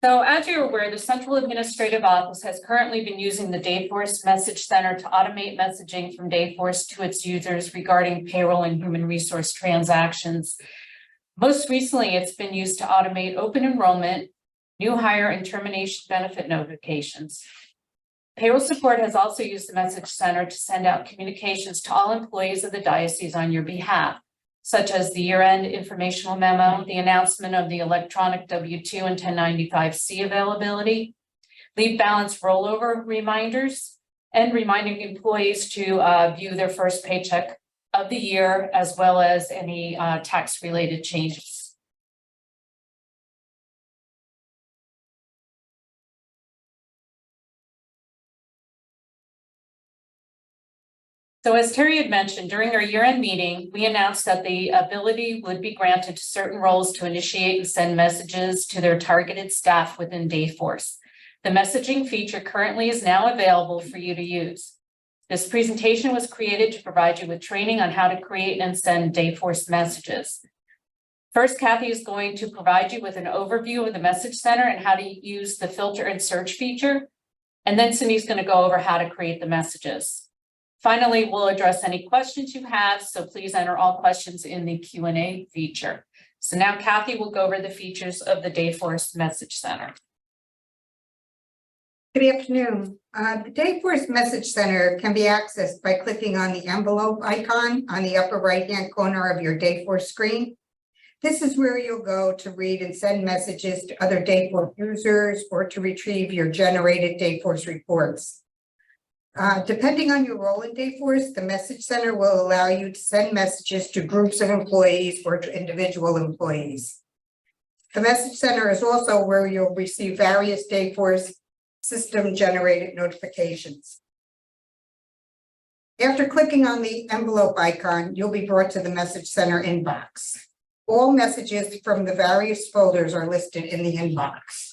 So as you're aware, the Central Administrative Office has currently been using the Dayforce Message Center to automate messaging from Dayforce to its users regarding payroll and human resource transactions. Most recently, it's been used to automate open enrollment, new hire, and termination benefit notifications. Payroll support has also used the Message Center to send out communications to all employees of the diocese on your behalf, such as the year-end informational memo, the announcement of the electronic W-2 and 1095-C availability, leave balance rollover reminders, and reminding employees to view their first paycheck of the year, as well as any tax-related changes. So as Terry had mentioned, during our year-end meeting, we announced that the ability would be granted to certain roles to initiate and send messages to their targeted staff within Dayforce. The messaging feature currently is now available for you to use. This presentation was created to provide you with training on how to create and send Dayforce messages. First, Kathy is going to provide you with an overview of the Message Center and how to use the filter and search feature. And then Cindy's going to go over how to create the messages. Finally, we'll address any questions you have, so please enter all questions in the Q&A feature. So now Kathy will go over the features of the Dayforce Message Center. Good afternoon. The Dayforce Message Center can be accessed by clicking on the envelope icon on the upper right-hand corner of your Dayforce screen. This is where you'll go to read and send messages to other Dayforce users or to retrieve your generated Dayforce reports. Depending on your role in Dayforce, the Message Center will allow you to send messages to groups of employees or to individual employees. The Message Center is also where you'll receive various Dayforce system-generated notifications. After clicking on the envelope icon, you'll be brought to the Message Center inbox. All messages from the various folders are listed in the inbox.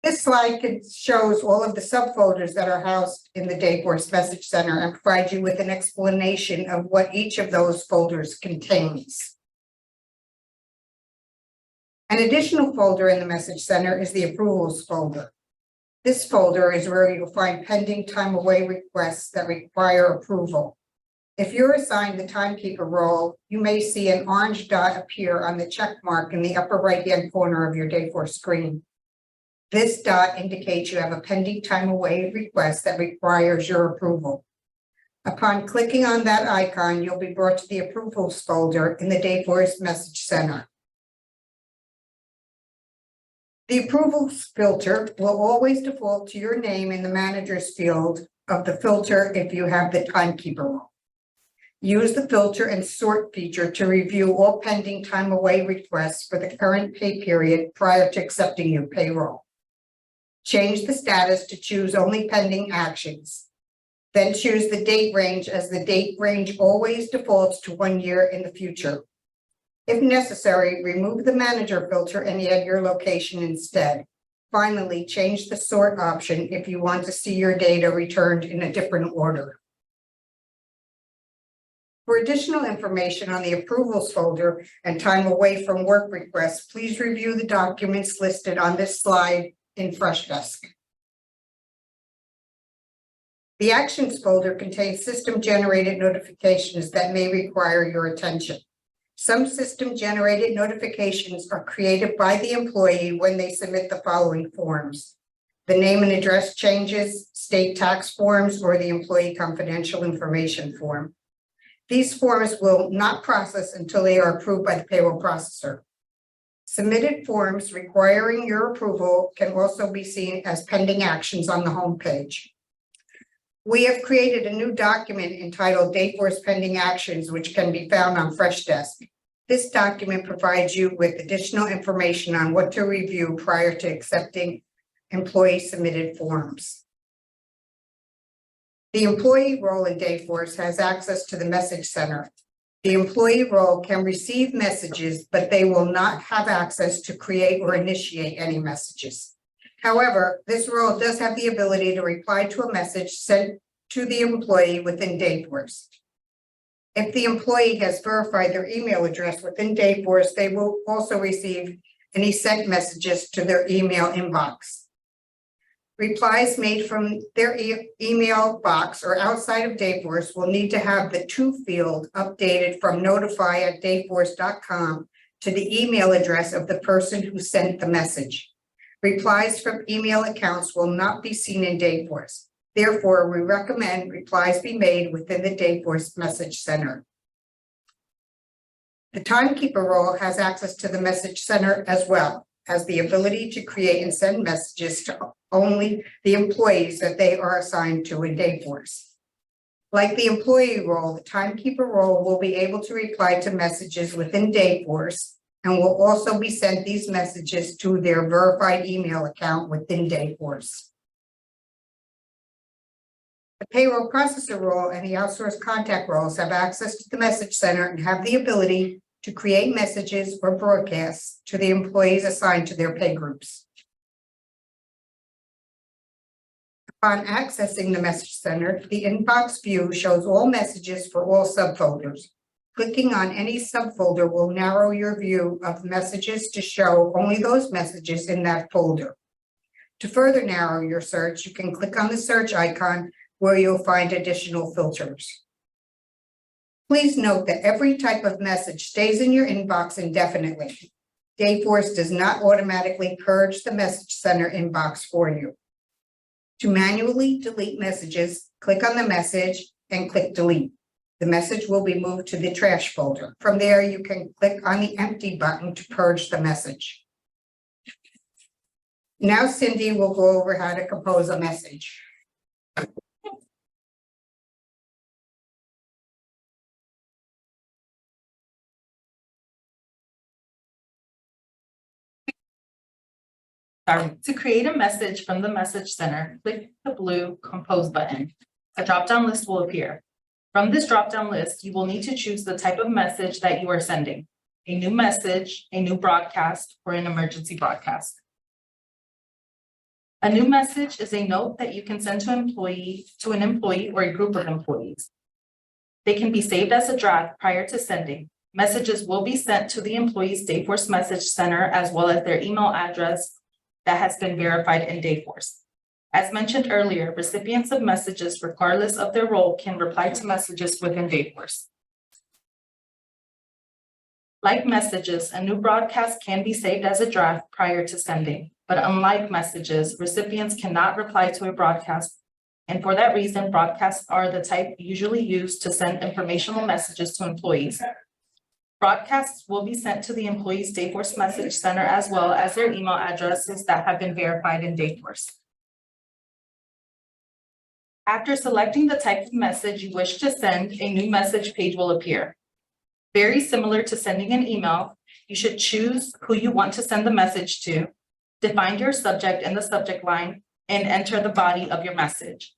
This slide shows all of the subfolders that are housed in the Dayforce Message Center and provides you with an explanation of what each of those folders contains. An additional folder in the Message Center is the Approvals folder. This folder is where you'll find pending time away requests that require approval. If you're assigned the timekeeper role, you may see an orange dot appear on the check mark in the upper right-hand corner of your Dayforce screen. This dot indicates you have a pending time away request that requires your approval. Upon clicking on that icon, you'll be brought to the Approvals folder in the Dayforce Message Center. The Approvals filter will always default to your name in the Manager's field of the filter if you have the timekeeper role. Use the filter and sort feature to review all pending time away requests for the current pay period prior to accepting your payroll. Change the status to choose only pending actions. Then choose the date range, as the date range always defaults to 1 year in the future. If necessary, remove the manager filter and add your location instead. Finally, change the sort option if you want to see your data returned in a different order. For additional information on the Approvals folder and time away from work requests, please review the documents listed on this slide in Freshdesk. The Actions folder contains system-generated notifications that may require your attention. Some system-generated notifications are created by the employee when they submit the following forms: the name and address changes, state tax forms, or the employee confidential information form. These forms will not process until they are approved by the payroll processor. Submitted forms requiring your approval can also be seen as pending actions on the home page. We have created a new document entitled Dayforce Pending Actions, which can be found on Freshdesk. This document provides you with additional information on what to review prior to accepting employee submitted forms. The employee role in Dayforce has access to the Message Center. The employee role can receive messages, but they will not have access to create or initiate any messages. However, this role does have the ability to reply to a message sent to the employee within Dayforce. If the employee has verified their email address within Dayforce, they will also receive any sent messages to their email inbox. Replies made from their email box or outside of Dayforce will need to have the to field updated from notify@dayforce.com to the email address of the person who sent the message. Replies from email accounts will not be seen in Dayforce. Therefore, we recommend replies be made within the Dayforce Message Center. The timekeeper role has access to the Message Center as well as the ability to create and send messages to only the employees that they are assigned to in Dayforce. Like the employee role, the timekeeper role will be able to reply to messages within Dayforce and will also be sent these messages to their verified email account within Dayforce. The payroll processor role and the outsourced contact roles have access to the Message Center and have the ability to create messages or broadcasts to the employees assigned to their pay groups. Upon accessing the Message Center, the inbox view shows all messages for all subfolders. Clicking on any subfolder will narrow your view of messages to show only those messages in that folder. To further narrow your search, you can click on the search icon where you'll find additional filters. Please note that every type of message stays in your inbox indefinitely. Dayforce does not automatically purge the Message Center inbox for you. To manually delete messages, click on the message and click delete. The message will be moved to the trash folder. From there, you can click on the empty button to purge the message. Now Cindy will go over how to compose a message. To create a message from the Message Center, click the blue Compose button. A drop-down list will appear. From this drop-down list, you will need to choose the type of message that you are sending: a new message, a new broadcast, or an emergency broadcast. A new message is a note that you can send to an employee or a group of employees. They can be saved as a draft prior to sending. Messages will be sent to the employee's Dayforce Message Center as well as their email address that has been verified in Dayforce. As mentioned earlier, recipients of messages, regardless of their role, can reply to messages within Dayforce. Like messages, a new broadcast can be saved as a draft prior to sending, but unlike messages, recipients cannot reply to a broadcast, and for that reason, broadcasts are the type usually used to send informational messages to employees. Broadcasts will be sent to the employee's Dayforce Message Center as well as their email addresses that have been verified in Dayforce. After selecting the type of message you wish to send, a new message page will appear. Very similar to sending an email, you should choose who you want to send the message to, define your subject in the subject line, and enter the body of your message.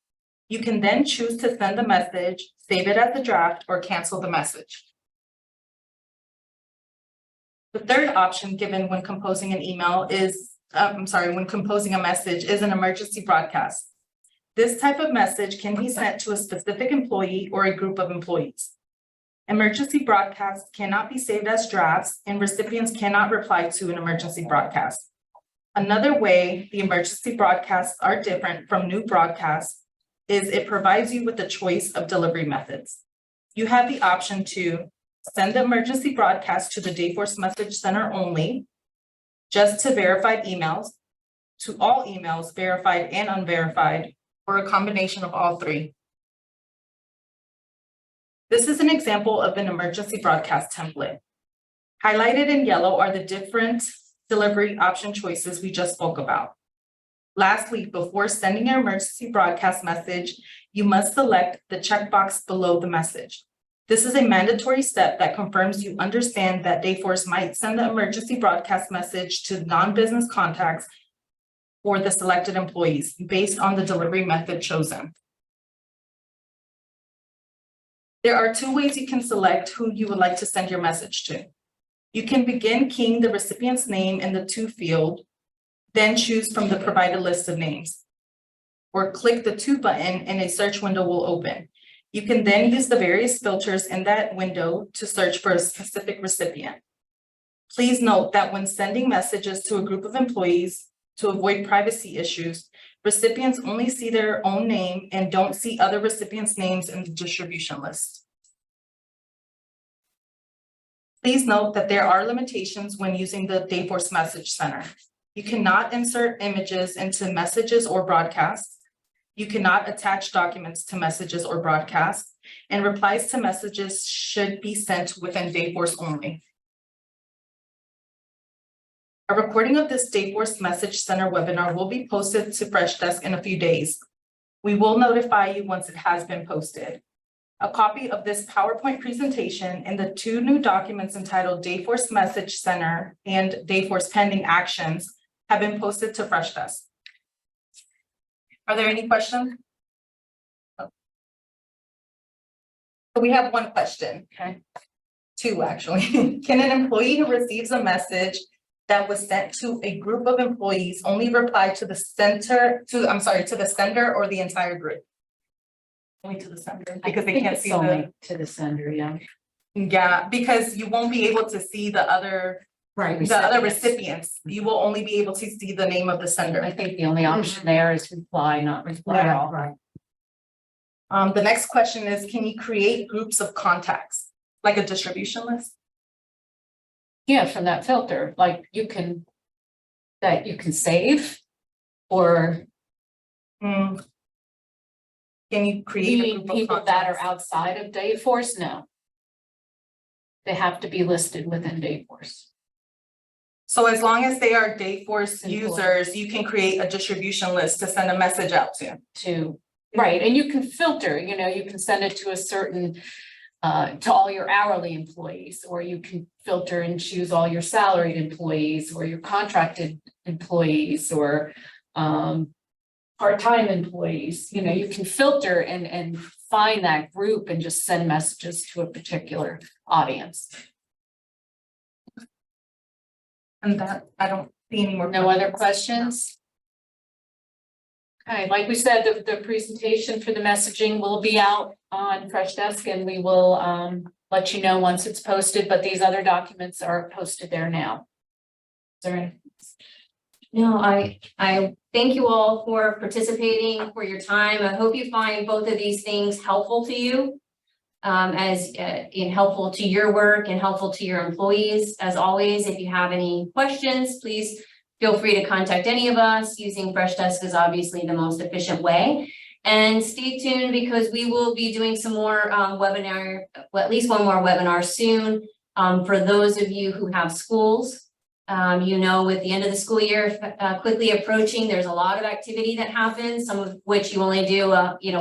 You can then choose to send the message, save it as a draft, or cancel the message. The third option given when composing an email is, when composing a message is an emergency broadcast. This type of message can be sent to a specific employee or a group of employees. Emergency broadcasts cannot be saved as drafts, and recipients cannot reply to an emergency broadcast. Another way the emergency broadcasts are different from new broadcasts is it provides you with the choice of delivery methods. You have the option to send the emergency broadcast to the Dayforce Message Center only, just to verified emails, to all emails, verified and unverified, or a combination of all three. This is an example of an emergency broadcast template. Highlighted in yellow are the different delivery option choices we just spoke about. Lastly, before sending an emergency broadcast message, you must select the checkbox below the message. This is a mandatory step that confirms you understand that Dayforce might send the emergency broadcast message to non-business contacts for the selected employees based on the delivery method chosen. There are two ways you can select who you would like to send your message to. You can begin keying the recipient's name in the to field, then choose from the provided list of names, or click the to button and a search window will open. You can then use the various filters in that window to search for a specific recipient. Please note that when sending messages to a group of employees to avoid privacy issues, recipients only see their own name and don't see other recipients' names in the distribution list. Please note that there are limitations when using the Dayforce Message Center. You cannot insert images into messages or broadcasts. You cannot attach documents to messages or broadcasts, and replies to messages should be sent within Dayforce only. A recording of this Dayforce Message Center webinar will be posted to Freshdesk in a few days. We will notify you once it has been posted. A copy of this PowerPoint presentation and the 2 new documents entitled Dayforce Message Center and Dayforce Pending Actions have been posted to Freshdesk. Are there any questions? We have one question. Okay. 2 actually. Can an employee who receives a message that was sent to a group of employees only reply to the sender or the entire group? Only to the sender, because they can't see to the sender, yeah. Yeah, because you won't be able to see the other recipients. You will only be able to see the name of the sender. I think the only option there is reply, not reply at all. Right. The next question is, can you create groups of contacts, like a distribution list? Yeah, from that filter, like you can save or Can you you create a mean group of people that are contacts? outside of Dayforce? No. They have to be listed within Dayforce. So as long as they are Dayforce Employees. users, you can create a distribution list to send a message out to. Right, and you can filter, you can send it to a certain, to all your hourly employees, or you can filter and choose all your salaried employees or your contracted employees or part-time employees. You can filter and find that group and just send messages to a particular audience. And that, I don't see any more. No other questions? Okay, like we said, the presentation for the messaging will be out on Freshdesk, and we will let you know once it's posted, but these other documents are posted there now. Is there any? No, I thank you all for participating, for your time. I hope you find both of these things helpful to you. Helpful to your work and helpful to your employees. As always, if you have any questions, please feel free to contact any of us. Using Freshdesk is obviously the most efficient way. And stay tuned, because we will be doing some more webinar, well, at least one more webinar soon. For those of you who have schools, with the end of the school year quickly approaching, there's a lot of activity that happens, some of which you only do,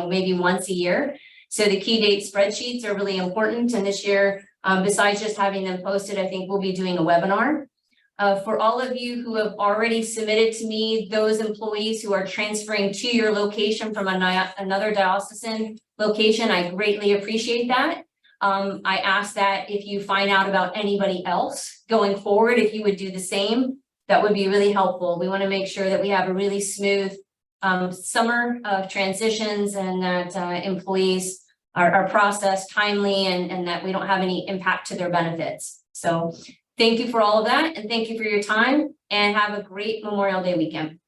maybe once a year. So the key date spreadsheets are really important. And this year, besides just having them posted, I think we'll be doing a webinar. For all of you who have already submitted to me, those employees who are transferring to your location from another diocesan location, I greatly appreciate that. I ask that if you find out about anybody else going forward, if you would do the same, that would be really helpful. We want to make sure that we have a really smooth summer of transitions, and that employees are processed timely, and that we don't have any impact to their benefits. So thank you for all of that, and thank you for your time, and have a great Memorial Day weekend.